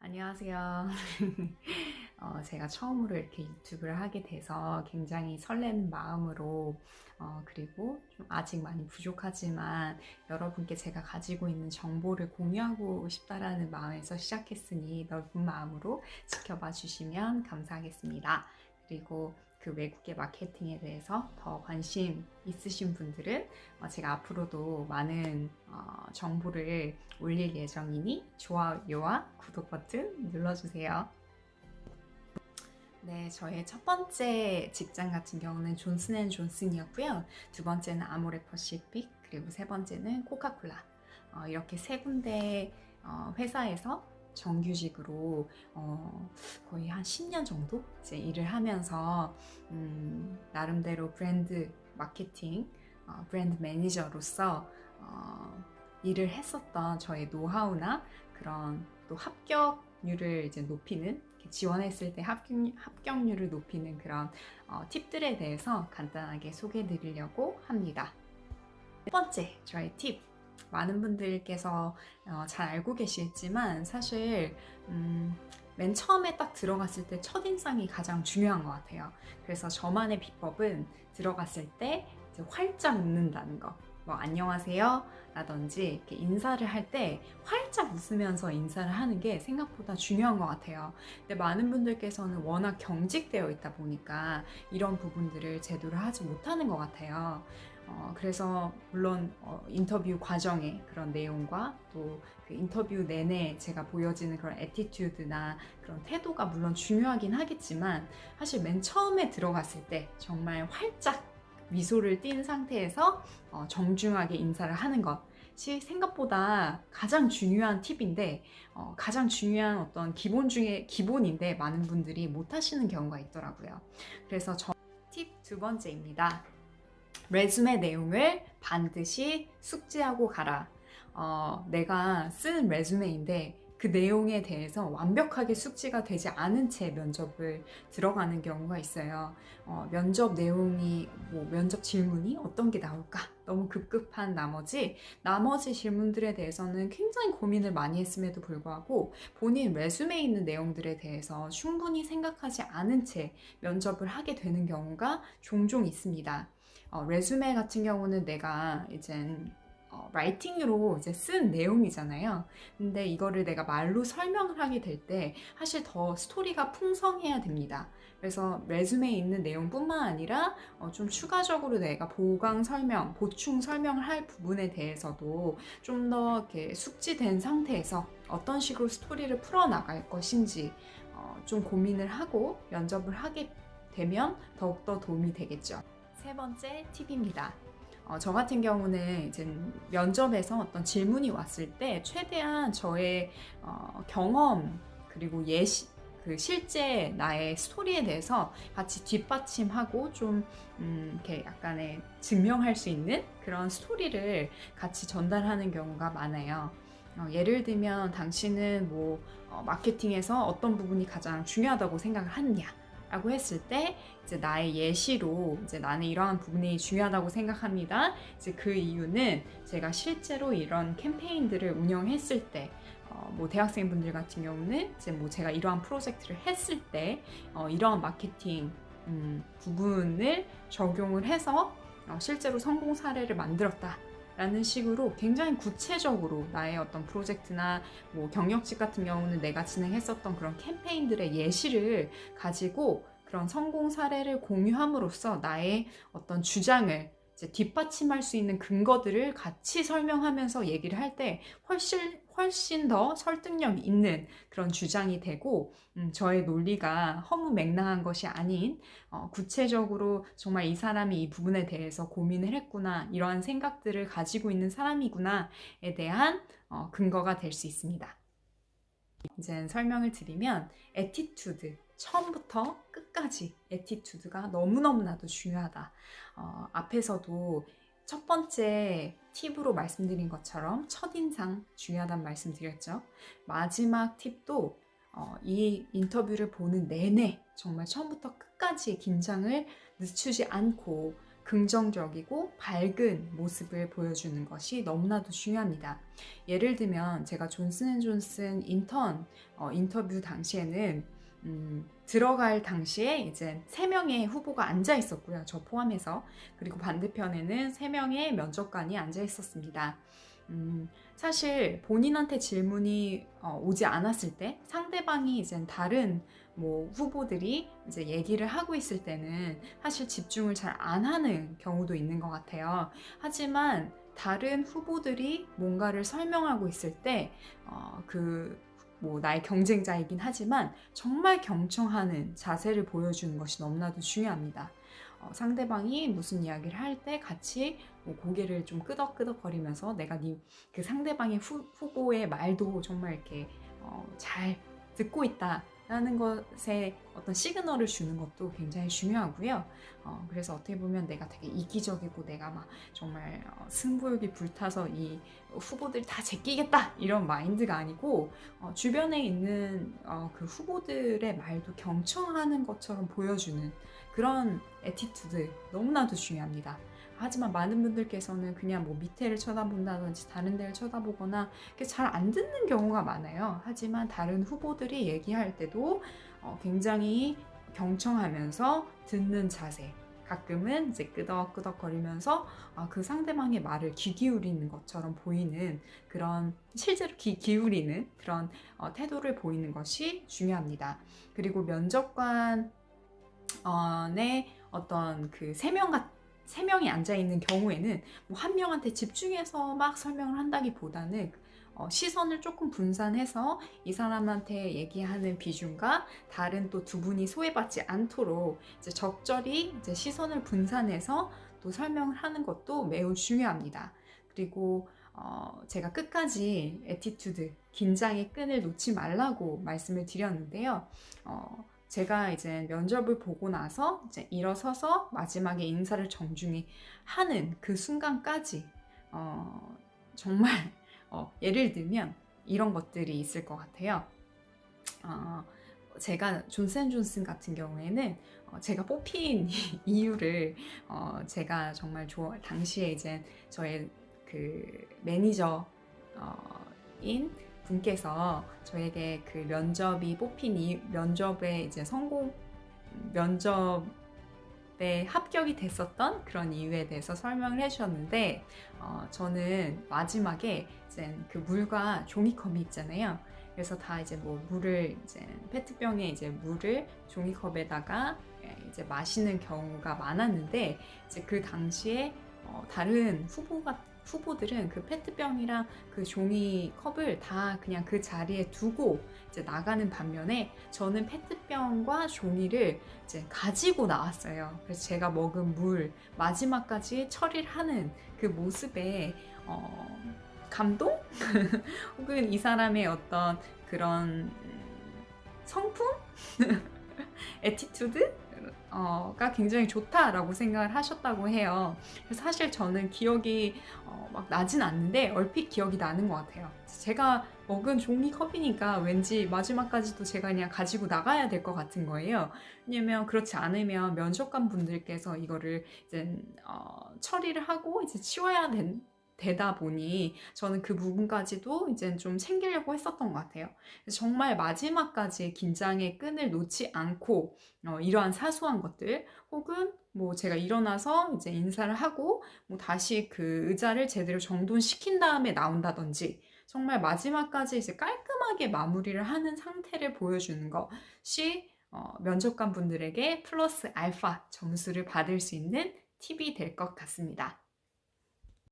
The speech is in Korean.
안녕하세요. 제가 처음으로 이렇게 유튜브를 하게 돼서 굉장히 설레는 마음으로, 그리고 좀 아직 많이 부족하지만 여러분께 제가 가지고 있는 정보를 공유하고 싶다라는 마음에서 시작했으니 넓은 마음으로 지켜봐 주시면 감사하겠습니다. 그리고 그 외국계 마케팅에 대해서 더 관심 있으신 분들은 제가 앞으로도 많은 정보를 올릴 예정이니 좋아요와 구독 버튼 눌러주세요. 네, 저의 첫 번째 직장 같은 경우는 존슨앤존슨이었고요. 두 번째는 아모레퍼시픽, 그리고 세 번째는 코카콜라. 이렇게 세 군데 회사에서 정규직으로 거의 한 10년 정도 이제 일을 하면서 나름대로 브랜드 마케팅, 브랜드 매니저로서 일을 했었던 저의 노하우나 그런 또 합격률을 이제 높이는, 지원했을 때 합격률을 높이는 그런 팁들에 대해서 간단하게 소개해 드리려고 합니다. 첫 번째, 저의 팁. 많은 분들께서 잘 알고 계시겠지만 사실 맨 처음에 딱 들어갔을 때 첫인상이 가장 중요한 것 같아요. 그래서 저만의 비법은 들어갔을 때 이제 활짝 웃는다는 거. 뭐 안녕하세요 라든지 이렇게 인사를 할 때 활짝 웃으면서 인사를 하는 게 생각보다 중요한 것 같아요. 근데 많은 분들께서는 워낙 경직되어 있다 보니까 이런 부분들을 제대로 하지 못하는 것 같아요. 그래서 물론 인터뷰 과정의 그런 내용과 또 그 인터뷰 내내 제가 보여지는 그런 애티튜드나 그런 태도가 물론 중요하긴 하겠지만 사실 맨 처음에 들어갔을 때 정말 활짝 미소를 띈 상태에서 정중하게 인사를 하는 것이 생각보다 가장 중요한 팁인데, 가장 중요한 어떤 기본 중에 기본인데 많은 분들이 못 하시는 경우가 있더라고요. 그래서 팁 두 번째입니다. 레주메 내용을 반드시 숙지하고 가라. 내가 쓴 레주메인데 그 내용에 대해서 완벽하게 숙지가 되지 않은 채 면접을 들어가는 경우가 있어요. 면접 내용이, 면접 질문이 어떤 게 나올까? 너무 급급한 나머지 질문들에 대해서는 굉장히 고민을 많이 했음에도 불구하고 본인 레주메에 있는 내용들에 대해서 충분히 생각하지 않은 채 면접을 하게 되는 경우가 종종 있습니다. 레주메 같은 경우는 내가 이제 라이팅으로 이제 쓴 내용이잖아요. 근데 이거를 내가 말로 설명을 하게 될 때 사실 더 스토리가 풍성해야 됩니다. 그래서 레주메에 있는 내용뿐만 아니라 좀 추가적으로 내가 보충 설명을 할 부분에 대해서도 좀 더 이렇게 숙지된 상태에서 어떤 식으로 스토리를 풀어나갈 것인지 좀 고민을 하고 면접을 하게 되면 더욱더 도움이 되겠죠. 세 번째 팁입니다. 저 같은 경우는 이제 면접에서 어떤 질문이 왔을 때 최대한 저의 경험 그리고 실제 나의 스토리에 대해서 같이 뒷받침하고 좀 이렇게 약간의 증명할 수 있는 그런 스토리를 같이 전달하는 경우가 많아요. 예를 들면 당신은 마케팅에서 어떤 부분이 가장 중요하다고 생각을 하느냐 라고 했을 때 이제 나의 예시로 이제 나는 이러한 부분이 중요하다고 생각합니다. 이제 그 이유는 제가 실제로 이런 캠페인들을 운영했을 때 대학생분들 같은 경우는 이제 제가 이러한 프로젝트를 했을 때 이러한 마케팅 부분을 적용을 해서 실제로 성공 사례를 만들었다. 라는 식으로 굉장히 구체적으로 나의 어떤 프로젝트나 경력직 같은 경우는 내가 진행했었던 그런 캠페인들의 예시를 가지고 그런 성공 사례를 공유함으로써 나의 어떤 주장을 이제 뒷받침할 수 있는 근거들을 같이 설명하면서 얘기를 할 때 훨씬 더 설득력 있는 그런 주장이 되고 저의 논리가 허무맹랑한 것이 아닌 구체적으로 정말 이 사람이 이 부분에 대해서 고민을 했구나, 이러한 생각들을 가지고 있는 사람이구나에 대한 근거가 될 수 있습니다. 이제 설명을 드리면 애티튜드, 처음부터 끝까지 애티튜드가 너무너무나도 중요하다. 앞에서도 첫 번째 팁으로 말씀드린 것처럼 첫인상 중요하다는 말씀드렸죠. 마지막 팁도 이 인터뷰를 보는 내내 정말 처음부터 끝까지 긴장을 늦추지 않고 긍정적이고 밝은 모습을 보여주는 것이 너무나도 중요합니다. 예를 들면 제가 존슨앤존슨 인터뷰 당시에는 들어갈 당시에 이제 3명의 후보가 앉아 있었고요. 저 포함해서. 그리고 반대편에는 3명의 면접관이 앉아 있었습니다. 사실 본인한테 질문이 오지 않았을 때 상대방이 이제 다른 뭐 후보들이 이제 얘기를 하고 있을 때는 사실 집중을 잘 안 하는 경우도 있는 것 같아요. 하지만 다른 후보들이 뭔가를 설명하고 있을 때 뭐 나의 경쟁자이긴 하지만 정말 경청하는 자세를 보여주는 것이 너무나도 중요합니다. 상대방이 무슨 이야기를 할 때 같이 뭐 고개를 좀 끄덕끄덕거리면서 내가 그 상대방의 후보의 말도 정말 이렇게 잘 듣고 있다라는 것에 어떤 시그널을 주는 것도 굉장히 중요하고요. 그래서 어떻게 보면 내가 되게 이기적이고 내가 막 정말 승부욕이 불타서 이 후보들이 다 제끼겠다 이런 마인드가 아니고 주변에 있는 그 후보들의 말도 경청하는 것처럼 보여주는 그런 애티튜드 너무나도 중요합니다. 하지만 많은 분들께서는 그냥 뭐 밑에를 쳐다본다든지 다른 데를 쳐다보거나 잘 안 듣는 경우가 많아요. 하지만 다른 후보들이 얘기할 때도 굉장히 경청하면서 듣는 자세, 가끔은 이제 끄덕끄덕거리면서 그 상대방의 말을 귀 기울이는 것처럼 보이는 그런 실제로 귀 기울이는 그런 태도를 보이는 것이 중요합니다. 그리고 면접관의 어떤 그 3명이 앉아있는 경우에는 뭐 한 명한테 집중해서 막 설명을 한다기보다는 시선을 조금 분산해서 이 사람한테 얘기하는 비중과 다른 또 두 분이 소외받지 않도록 이제 적절히 이제 시선을 분산해서 또 설명을 하는 것도 매우 중요합니다. 그리고 제가 끝까지 애티튜드, 긴장의 끈을 놓지 말라고 말씀을 드렸는데요. 제가 이제 면접을 보고 나서 이제 일어서서 마지막에 인사를 정중히 하는 그 순간까지 정말 예를 들면 이런 것들이 있을 것 같아요. 제가 존슨앤존슨 같은 경우에는 제가 뽑힌 이유를 제가 정말 당시에 이제 저의 그 매니저인 분께서 저에게 그 면접이 뽑힌 면접에 이제 면접에 합격이 됐었던 그런 이유에 대해서 설명을 해주셨는데 저는 마지막에 이제 그 물과 종이컵이 있잖아요. 그래서 다 이제 뭐 물을 이제 페트병에 이제 물을 종이컵에다가 이제 마시는 경우가 많았는데 이제 그 당시에 다른 후보들은 그 페트병이랑 그 종이컵을 다 그냥 그 자리에 두고 이제 나가는 반면에 저는 페트병과 종이를 이제 가지고 나왔어요. 그래서 제가 먹은 물 마지막까지 처리를 하는 그 모습에 감동? 혹은 이 사람의 어떤 그런 성품? 애티튜드? 가 굉장히 좋다라고 생각을 하셨다고 해요. 그래서 사실 저는 기억이 막 나진 않는데 얼핏 기억이 나는 것 같아요. 제가 먹은 종이컵이니까 왠지 마지막까지도 제가 그냥 가지고 나가야 될 것 같은 거예요. 왜냐면 그렇지 않으면 면접관 분들께서 이거를 이제 처리를 하고 이제 치워야 되다 보니 저는 그 부분까지도 이제 좀 챙기려고 했었던 것 같아요. 그래서 정말 마지막까지 긴장의 끈을 놓지 않고 이러한 사소한 것들 혹은 뭐 제가 일어나서 이제 인사를 하고 뭐 다시 그 의자를 제대로 정돈시킨 다음에 나온다든지 정말 마지막까지 이제 깔끔하게 마무리를 하는 상태를 보여주는 것이 면접관 분들에게 플러스 알파 점수를 받을 수 있는 팁이 될 것 같습니다.